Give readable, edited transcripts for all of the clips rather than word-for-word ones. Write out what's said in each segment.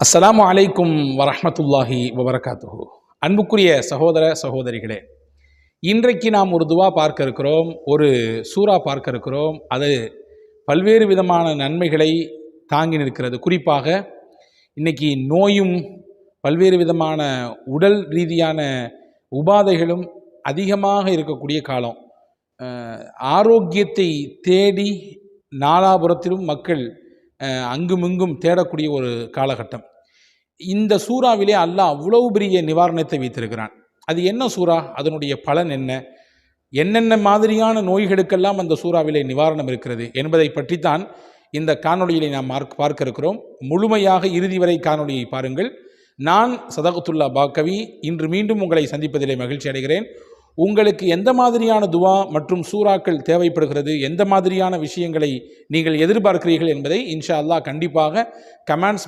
அஸ்ஸலாமு அலைக்கும் வரஹ்மத்துல்லாஹி வபரகாத்துஹு. அன்புக்குரிய சகோதர சகோதரிகளே, இன்றைக்கு நாம் ஒரு துவா பார்க்க இருக்கிறோம், ஒரு சூரா பார்க்க இருக்கிறோம். அது பல்வேறு விதமான நன்மைகளை தாங்கி நிற்கிறது. குறிப்பாக இன்னைக்கு நோயும் பல்வேறு விதமான உடல் ரீதியான உபாதைகளும் அதிகமாக இருக்கக்கூடிய காலம். ஆரோக்கியத்தை தேடி நாலாபுரத்திலும் மக்கள் அங்குமிங்கும் தேடக்கூடிய ஒரு காலகட்டம். இந்த சூறாவிலே அல்லாஹ் அவ்வளவு பெரிய நிவாரணத்தை வைத்திருக்கிறான். அது என்ன சூறா, அதனுடைய பலன் என்ன, என்னென்ன மாதிரியான நோய்களுக்கெல்லாம் அந்த சூறாவிலே நிவாரணம் இருக்கிறது என்பதை பற்றித்தான் இந்த காணொளியிலே நாம் பார்க்க இருக்கிறோம். முழுமையாக இறுதி வரை காணொளியை பாருங்கள். நான் சதகத்துல்லா பாக்கவி இன்று மீண்டும் உங்களை சந்திப்பதிலே மகிழ்ச்சி அடைகிறேன். உங்களுக்கு எந்த மாதிரியான துவா மற்றும் சூறாக்கள் தேவைப்படுகிறது, எந்த மாதிரியான விஷயங்களை நீங்கள் எதிர்பார்க்கிறீர்கள் என்பதை இன்ஷா அல்லாஹ் கண்டிப்பாக கமெண்ட்ஸ்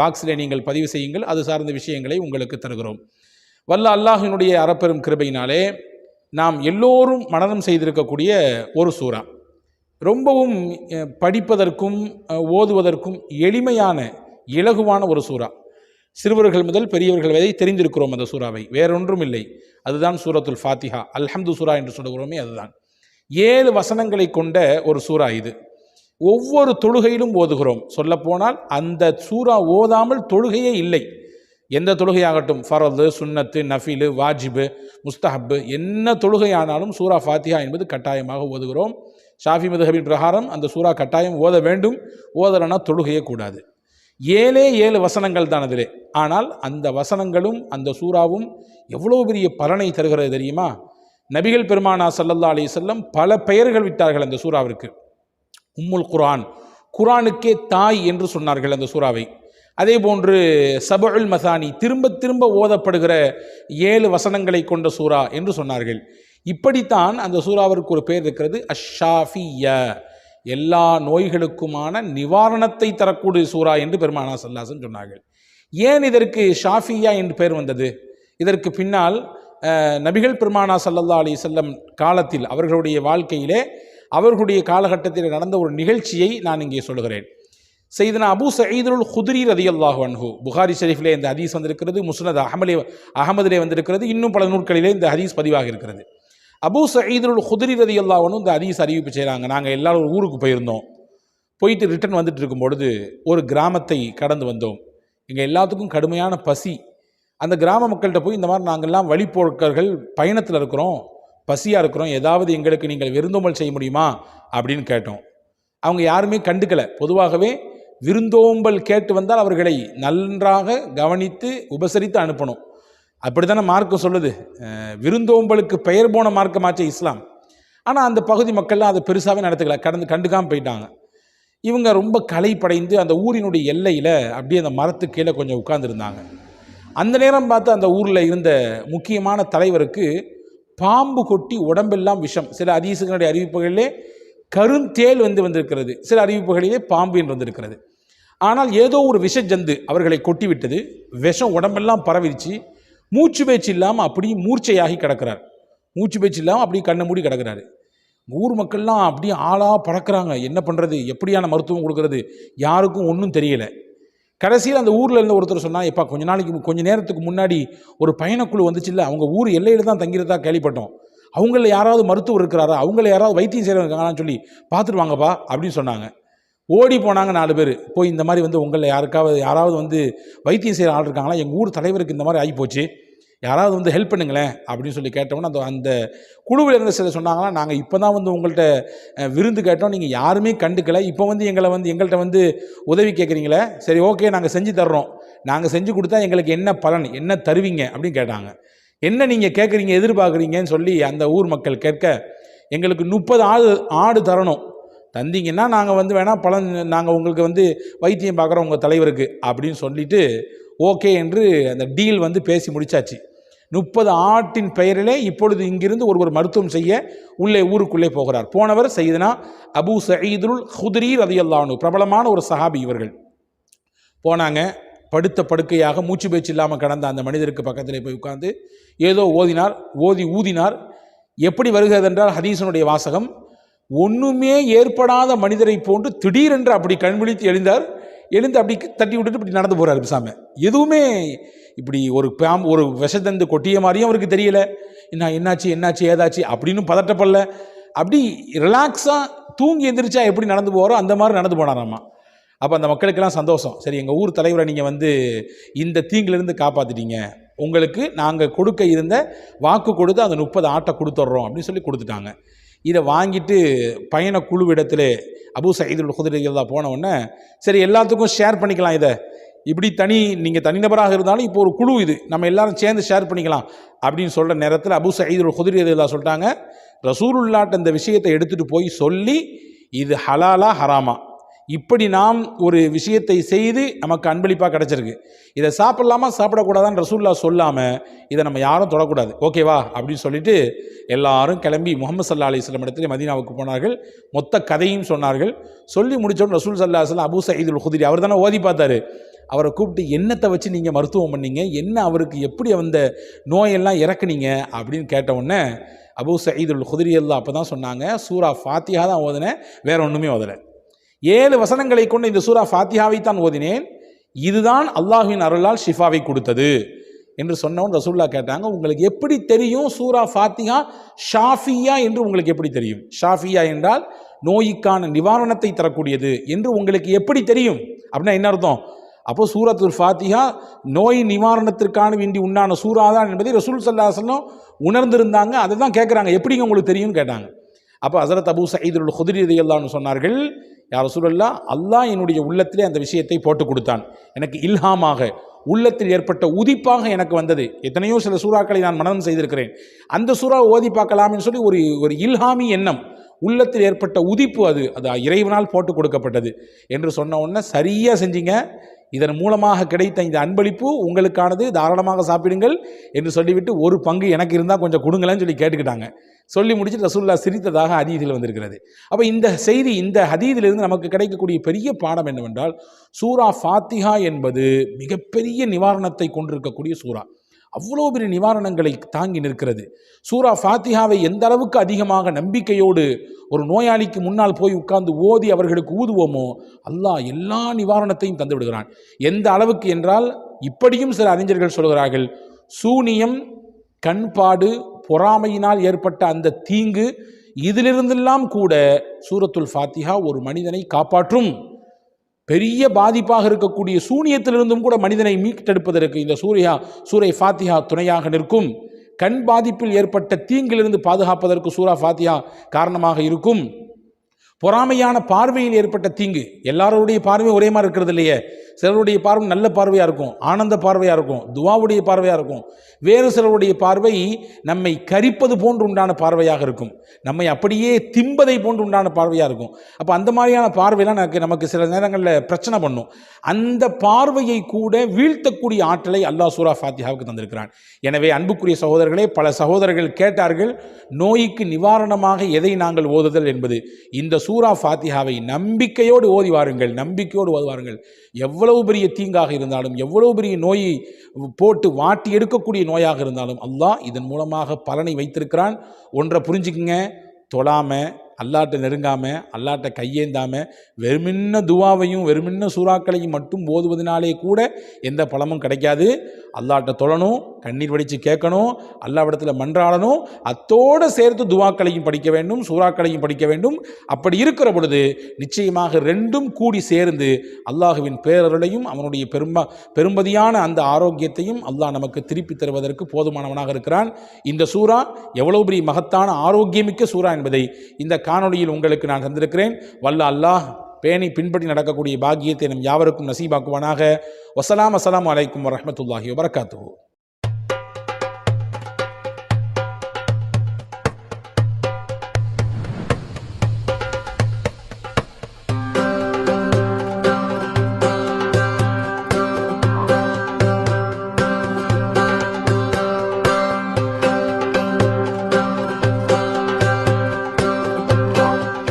பாக்ஸிலே நீங்கள் பதிவு செய்யுங்கள். அது சார்ந்த விஷயங்களை உங்களுக்கு தருகிறோம். வல்ல அல்லாஹினுடைய அறப்பெரும் கிருபையினாலே நாம் எல்லோரும் மனனம் செய்திருக்கக்கூடிய ஒரு சூறா, ரொம்பவும் படிப்பதற்கும் ஓதுவதற்கும் எளிமையான இலகுவான ஒரு சூறா. சிறுவர்கள் முதல் பெரியவர்கள் வரை தெரிந்திருக்கிறோம் அந்த சூறாவை. வேறொன்றும் இல்லை, அதுதான் சூரத்துல் ஃபாத்திஹா. அல்ஹம்து சூரா என்று சொல்லுகிறோமே அதுதான். 7 வசனங்களை கொண்ட ஒரு சூறா இது. ஒவ்வொரு தொழுகையிலும் ஓதுகிறோம். சொல்லப்போனால் அந்த சூறா ஓதாமல் தொழுகையே இல்லை. எந்த தொழுகையாகட்டும், ஃபரது, சுன்னத்து, நஃபிலு, வாஜிபு, முஸ்தஹப்பு, என்ன தொழுகையானாலும் சூரா ஃபாத்திஹா என்பது கட்டாயமாக ஓதுகிறோம். ஷாஃபி மதுஹபின் பிரகாரம் அந்த சூறா கட்டாயம் ஓத வேண்டும். ஓதலைன்னா தொழுகையே கூடாது. 7 வசனங்கள் தான் அதிலே. ஆனால் அந்த வசனங்களும் அந்த சூறாவும் எவ்வளோ பெரிய பலனை தருகிறது தெரியுமா? நபிகள் பெருமானா ஸல்லல்லாஹு அலைஹி வஸல்லம் பல பெயர்கள் விட்டார்கள் அந்த சூறாவிற்கு. உம்முல் குர்ஆன், குர்ஆனுக்கே தாய் என்று சொன்னார்கள் அந்த சூறாவை. அதே போன்று சபுல் மசானி, திரும்ப திரும்ப ஓதப்படுகிற 7 வசனங்களை கொண்ட சூறா என்று சொன்னார்கள். இப்படித்தான் அந்த சூறாவிற்கு ஒரு பெயர் இருக்கிறது, அஷ்-ஷாஃபிய்யா, எல்லா நோய்களுக்குமான நிவாரணத்தை தரக்கூடிய சூறா என்று பெருமானா ஸல்லல்லாஹு அலைஹி வஸல்லம் சொன்னார்கள். ஏன் இதற்கு ஷாஃபியா என்று பெயர் வந்தது? இதற்கு பின்னால் நபிகள் பெருமானா ஸல்லல்லாஹு அலைஹி வஸல்லம் காலத்தில், அவர்களுடைய வாழ்க்கையிலே, அவர்களுடைய காலகட்டத்தில் நடந்த ஒரு நிகழ்ச்சியை நான் இங்கே சொல்கிறேன். சையதுனா அபூ சயீதுல் குத்ரி ரலியல்லாஹு அன்ஹு, புகாரி ஷரீஃபிலே இந்த ஹதீஸ் வந்திருக்கிறது, முஸ்னத் அஹமதிலே வந்திருக்கிறது, இன்னும் பல நூல்களிலே இந்த ஹதீஸ் பதிவாக இருக்கிறது. அபூ சயீதுல் குத்ரி ரலியல்லாஹு அன்ஹு இந்த ஹதீஸ் அறிவிப்பு செய்கிறாங்க. நாங்கள் எல்லாரும் ஒரு ஊருக்கு போயிருந்தோம். போயிட்டு ரிட்டர்ன் வந்துட்டு இருக்கும் பொழுது ஒரு கிராமத்தை கடந்து வந்தோம். எங்கள் எல்லாத்துக்கும் கடுமையான பசி. அந்த கிராம மக்கள்கிட்ட போய், இந்த மாதிரி நாங்கள்லாம் வழிபோக்கர்கள் பயணத்தில் இருக்கிறோம், பசியாக இருக்கிறோம், ஏதாவது எங்களுக்கு நீங்கள் விருந்தோம்பல் செய்ய முடியுமா அப்படின்னு கேட்டோம். அவங்க யாருமே கண்டுக்கலை. பொதுவாகவே விருந்தோம்பல் கேட்டு வந்தால் அவர்களை நன்றாக கவனித்து உபசரித்து அனுப்பணும். அப்படி தானே மார்க்கம் சொல்லுது. விருந்தோம்பலுக்கு பெயர் போன மார்க்கமாச்சே இஸ்லாம். ஆனால் அந்த பகுதி மக்கள்லாம் அதை பெருசாகவே நடத்துக்கல, கண்டுக்காமல் போயிட்டாங்க. இவங்க ரொம்ப களைப்படைந்து அந்த ஊரினுடைய எல்லையில் அப்படியே அந்த மரத்துக்கு கீழே கொஞ்சம் உட்கார்ந்துருந்தாங்க. அந்த நேரம் பார்த்து அந்த ஊரில் இருந்த முக்கியமான தலைவருக்கு பாம்பு கொட்டி உடம்பெல்லாம் விஷம். சில ஹதீஸுகளுடைய அறிவிப்புகளிலே கருந்தேல் வந்திருக்கிறது, சில அறிவிப்புகளிலே பாம்பு என்று வந்திருக்கிறது. ஆனால் ஏதோ ஒரு விஷ ஜந்து அவர்களை கொட்டி விட்டது. விஷம் உடம்பெல்லாம் பரவிடுச்சு. மூச்சு பேச்சு இல்லாமல் அப்படியே மூர்ச்சையாகி கிடக்கிறார். மூச்சு பேச்சு இல்லாமல் அப்படியே கண்ணை மூடி கிடக்கிறாரு. ஊர் மக்கள்லாம் அப்படியே ஆளாக பறக்கிறாங்க. என்ன பண்ணுறது, எப்படியான மருத்துவம் கொடுக்கறது, யாருக்கும் ஒன்றும் தெரியலை. கடைசியில் அந்த ஊரில் இருந்த ஒருத்தர் சொன்னால், எப்பா கொஞ்ச நேரத்துக்கு முன்னாடி ஒரு பயணக்குழு வந்துச்சு இல்லை, அவங்க ஊர் எல்லையில் தான் தங்கிறதா கேள்விப்பட்டோம், அவங்கள யாராவது மருத்துவர் இருக்கிறாரா, அவங்கள யாராவது வைத்தியம் செய்கிறவங்க இருக்காங்கன்னு சொல்லி பார்த்துட்டு வாங்கப்பா அப்படின்னு சொன்னாங்க. ஓடி போனாங்க 4 பேர். போய் இந்த மாதிரி வந்து உங்களில் யாராவது வந்து வைத்தியம் செய்கிற ஆள் இருக்காங்களா, எங்கள் ஊர் தலைவருக்கு இந்த மாதிரி ஆகிப்போச்சு, யாராவது வந்து ஹெல்ப் பண்ணுங்களேன் அப்படின்னு சொல்லி கேட்டோம்னா, அந்த குழுவில் இருந்த சில சொன்னாங்களா, நாங்கள் இப்போ தான் வந்து உங்கள்கிட்ட விருந்து கேட்டோம், நீங்கள் யாருமே கண்டுக்கலை, இப்போ வந்து எங்கள்கிட்ட வந்து உதவி கேட்குறீங்களே, சரி ஓகே நாங்கள் செஞ்சு தர்றோம், நாங்கள் செஞ்சு கொடுத்தா எங்களுக்கு என்ன பலன், என்ன தருவீங்க அப்படின்னு கேட்டாங்க. என்ன நீங்கள் கேட்குறீங்க, எதிர்பார்க்குறீங்கன்னு சொல்லி அந்த ஊர் மக்கள் கேட்க, எங்களுக்கு 30 ஆடு தரணும், தந்தீங்கன்னா நாங்கள் வந்து வேணால் பலன், நாங்கள் உங்களுக்கு வந்து வைத்தியம் பார்க்குறோம் உங்கள் தலைவருக்கு அப்படின்னு சொல்லிட்டு ஓகே என்று அந்த டீல் வந்து பேசி முடிச்சாச்சு. 30 ஆட்டின் பெயரிலே இப்பொழுது இங்கிருந்து ஒருவர் மருத்துவம் செய்ய ஊருக்குள்ளே போகிறார். போனவர் சையதுனா அபூ சயீதுல் குத்ரி ரலியல்லாஹு அன்ஹு, பிரபலமான ஒரு சஹாபி. இவர்கள் போனாங்க. படுத்த படுக்கையாக மூச்சு பேச்சு இல்லாமல் கடந்த அந்த மனிதருக்கு பக்கத்திலே போய் உட்கார்ந்து ஏதோ ஊதினார். எப்படி வருகிறது என்றால், ஹதீஸனுடைய வாசகம், ஒன்றுமே ஏற்படாத மனிதரை போன்று திடீரென்று அப்படி கண்விழித்து எழுந்தார். எழுந்து அப்படி தட்டி விட்டுட்டு இப்படி நடந்து போகிறாரு பேசாமல். எதுவுமே இப்படி ஒரு விஷத்தந்து கொட்டிய மாதிரியும் அவருக்கு தெரியல. என்னாச்சு ஏதாச்சு அப்படின்னு பதட்டப்படல. அப்படி ரிலாக்ஸாக தூங்கி எந்திரிச்சா எப்படி நடந்து போகிறோம் அந்த மாதிரி நடந்து போனாராம்மா. அப்போ அந்த மக்களுக்கெல்லாம் சந்தோஷம். சரி, எங்கள் ஊர் தலைவரை நீங்கள் வந்து இந்த தீங்கிலிருந்து காப்பாற்றிட்டீங்க, உங்களுக்கு நாங்கள் கொடுக்க இருந்த வாக்கு கொடுத்து அந்த 30 ஆட்டை கொடுத்துட்றோம் அப்படின்னு சொல்லி கொடுத்துட்டாங்க. இதை வாங்கிட்டு பயண குழுவிடத்தில் அபூ சயீத் அல் குத்ரி ரலியல்லாஹு போன உடனே, சரி எல்லாத்துக்கும் ஷேர் பண்ணிக்கலாம், இதை இப்படி நீங்கள் தனிநபராக இருந்தாலும் இப்போ ஒரு குழு, இது நம்ம எல்லாரும் சேர்ந்து ஷேர் பண்ணிக்கலாம் அப்படின்னு சொல்கிற நேரத்தில் அபூ சயீத் அல் குத்ரி ரலியல்லாஹு சொல்லிட்டாங்க, ரசூலுல்லாஹ்ட்ட இந்த விஷயத்தை எடுத்துகிட்டு போய் சொல்லி இது ஹலாலா ஹராமா, இப்படி நாம் ஒரு விஷயத்தை செய்து நமக்கு அன்பளிப்பாக கிடச்சிருக்கு, இதை சாப்பிடலாமா சாப்பிடக்கூடாதான்னு ரசூலுல்லாஹ் சொல்லாமல் இதை நம்ம யாரும் தொடக்கூடாது, ஓகேவா அப்படின்னு சொல்லிட்டு எல்லாரும் கிளம்பி முஹம்மது ஸல்லல்லாஹு அலைஹி வஸல்லம் இடத்துல மதீனாவுக்கு போனார்கள். மொத்த கதையும் சொன்னார்கள். சொல்லி முடித்தோன்னு ரசூல் ஸல்லல்லாஹு அலைஹி வஸல்லம் அபூ சயீத் அல் குத்ரி அவர் தானே ஓதி பார்த்தாரு, அவரை கூப்பிட்டு என்னத்தை வச்சு நீங்கள் மருத்துவம் பண்ணீங்க, என்ன அவருக்கு எப்படி அந்த நோயெல்லாம் இறக்குனீங்க அப்படின்னு கேட்டவுடனே அபூ சயீத் அல் குத்ரி எல்லாம் அப்போ தான் சொன்னாங்க, சூரா ஃபாத்திஹா தான் ஓதினேன், வேற ஒன்றுமே ஓதலை, 7 வசனங்களை கொண்டு இந்த சூரா ஃபாத்திஹாவை தான் ஓதினேன், இதுதான் அல்லாஹ்வின் அருளால் ஷிஃபாவை கொடுத்தது என்று சொன்னவன் ரசூலுல்லாஹ் கேட்டாங்க, உங்களுக்கு எப்படி தெரியும் சூரா ஃபாத்திஹா ஷாஃபியா என்று உங்களுக்கு எப்படி தெரியும்? ஷாஃபியா என்றால் நோய்க்கான நிவாரணத்தை தரக்கூடியது என்று உங்களுக்கு எப்படி தெரியும் அப்படின்னா என்ன அர்த்தம்? அப்போ சூரத்துல் ஃபாத்திஹா நோய் நிவாரணத்திற்கான வேண்டி உண்டான சூறா தான் என்பதை ரசூல் ஸல்லல்லாஹு அலைஹி வஸல்லம் உணர்ந்திருந்தாங்க. அதை தான் கேட்குறாங்க, எப்படிங்க உங்களுக்கு தெரியும்னு கேட்டாங்க. அப்போ ஹஸரத் அபூ சயீத் அல் குத்ரி ரலியல்லாஹு அன்ஹு சொன்னார்கள், யா ரசூலல்லாஹ், அல்லாஹ் என்னுடைய உள்ளத்திலே அந்த விஷயத்தை போட்டு கொடுத்தான், எனக்கு இல்ஹாமாக உள்ளத்தில் ஏற்பட்ட உதிப்பாக எனக்கு வந்தது. எத்தனையோ சில சூறாக்களை நான் மனனம் செய்திருக்கிறேன், அந்த சூறா ஓதி பார்க்கலாம்னு சொல்லி ஒரு இல்ஹாமி எண்ணம், உள்ளத்தில் ஏற்பட்ட உதிப்பு, அது இறைவனால் போட்டு கொடுக்கப்பட்டது என்று சொன்ன உடனே சரியாக செஞ்சீங்க, இதன் மூலமாக கிடைத்த இந்த அன்பளிப்பு உங்களுக்கானது, தாராளமாக சாப்பிடுங்கள் என்று சொல்லிவிட்டு ஒரு பங்கு எனக்கு இருந்தால் கொஞ்சம் கொடுங்களேன்னு சொல்லி கேட்டுக்கிட்டாங்க. சொல்லி முடிச்சுட்டு ரசூலுல்லாஹ் சிரித்ததாக ஹதீஸில் வந்திருக்கிறது. அப்போ இந்த செய்தி, இந்த ஹதீஸிலிருந்து நமக்கு கிடைக்கக்கூடிய பெரிய பாடம் என்னவென்றால், சூரா ஃபாத்திஹா என்பது மிகப்பெரிய நிவாரணத்தை கொண்டிருக்கக்கூடிய சூரா, அவ்வளோ பெரிய நிவாரணங்களை தாங்கி நிற்கிறது. சூரா ஃபாத்திஹாவை எந்த அளவுக்கு அதிகமாக நம்பிக்கையோடு ஒரு நோயாளிக்கு முன்னால் போய் உட்கார்ந்து ஓதி அவர்களுக்கு ஊதுவோமோ, அல்லாஹ் எல்லா நிவாரணத்தையும் தந்து விடுகிறான். எந்த அளவுக்கு என்றால், இப்படியும் சில அறிஞர்கள் சொல்கிறார்கள், சூனியம், கண்பாடு, பொறாமையினால் ஏற்பட்ட அந்த தீங்கு, இதிலிருந்தெல்லாம் கூட சூரத்துல் ஃபாத்திஹா ஒரு மனிதனை காப்பாற்றும். பெரிய பாதிப்பாக இருக்கக்கூடிய சூனியத்திலிருந்தும் கூட மனிதனை மீட்டெடுப்பதற்கு இந்த சூரை ஃபாத்திஹா துணையாக நிற்கும். கண் பாதிப்பில் ஏற்பட்ட தீங்கிலிருந்து பாதுகாப்பதற்கு சூரா ஃபாத்திஹா காரணமாக இருக்கும். பொறாமையான பார்வையில் ஏற்பட்ட தீங்கு, எல்லாருடைய பார்வை ஒரே மாதிரி இருக்கிறது இல்லையே, சிலருடைய பார்வை நல்ல பார்வையாக இருக்கும், ஆனந்த பார்வையாக இருக்கும், துவாவுடைய பார்வையாக இருக்கும், வேறு சிலருடைய பார்வை நம்மை கரிப்பது போன்று உண்டான பார்வையாக இருக்கும், நம்மை அப்படியே திம்பதை போன்று உண்டான பார்வையாக இருக்கும். அப்போ அந்த மாதிரியான பார்வையெல்லாம் நமக்கு சில நேரங்களில் பிரச்சனை பண்ணும். அந்த பார்வையை கூட வீழ்த்தக்கூடிய ஆற்றலை அல்லாஹ் சூரா ஃபாத்திஹாவுக்கு தந்திருக்கிறான். எனவே அன்புக்குரிய சகோதரர்களே, பல சகோதரர்கள் கேட்டார்கள், நோய்க்கு நிவாரணமாக எதை நாங்கள் ஓதுதல் என்பது. இந்த சூரா ஃபாத்திஹாவை நம்பிக்கையோடு ஓதி வாருங்கள், நம்பிக்கையோடு ஓதுவாருங்கள். எவ்வளவு பெரிய தீங்காக இருந்தாலும், எவ்வளவு பெரிய நோயை போட்டு வாட்டி எடுக்கக்கூடிய நோயாக இருந்தாலும் அல்லாஹ் இதன் மூலமாக பலனை வைத்திருக்கிறான். ஒன்றை புரிஞ்சுக்குங்க, தொழாமல், அல்லாட்ட நெருங்காமல், அல்லாட்ட கையேந்தாமல், வெறுமின்ன துவாவையும் வெறுமின்ன சூறாக்களையும் மட்டும் ஓதுவதனாலே கூட எந்த பலமும் கிடைக்காது. அல்லாட்ட தொழணும், கண்ணீர் வடித்து கேட்கணும், அல்லாவிடத்தில் மன்றாடணும், அத்தோடு சேர்த்து துவாக்களையும் படிக்க வேண்டும், சூறாக்களையும் படிக்க வேண்டும். அப்படி இருக்கிற பொழுது நிச்சயமாக ரெண்டும் கூடி சேர்ந்து அல்லாஹுவின் பேரருளையும் அவனுடைய பெரும்பதியான அந்த ஆரோக்கியத்தையும் அல்லாஹ் நமக்கு திருப்பி தருவதற்கு போதுமானவனாக இருக்கிறான். இந்த சூறா எவ்வளவு பெரிய மகத்தான ஆரோக்கியமிக்க சூறா என்பதை இந்த காணொளியில் உங்களுக்கு நான் தந்திருக்கிறேன். வல்ல அல்லாஹ் பேணி பின்பற்றி நடக்கக்கூடிய பாக்கியத்தை நம் யாவருக்கும் நசீபாக்குவானாக. அஸ்ஸலாமு அலைக்கும் வரஹ்மத்துல்லாஹி வபரகாத்துஹு.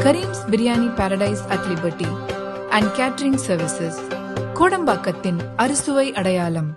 Kareem's Biryani Paradise at Liberty and Catering Services, கோடம்பாக்கத்தின் அறுசுவை அடையாளம்.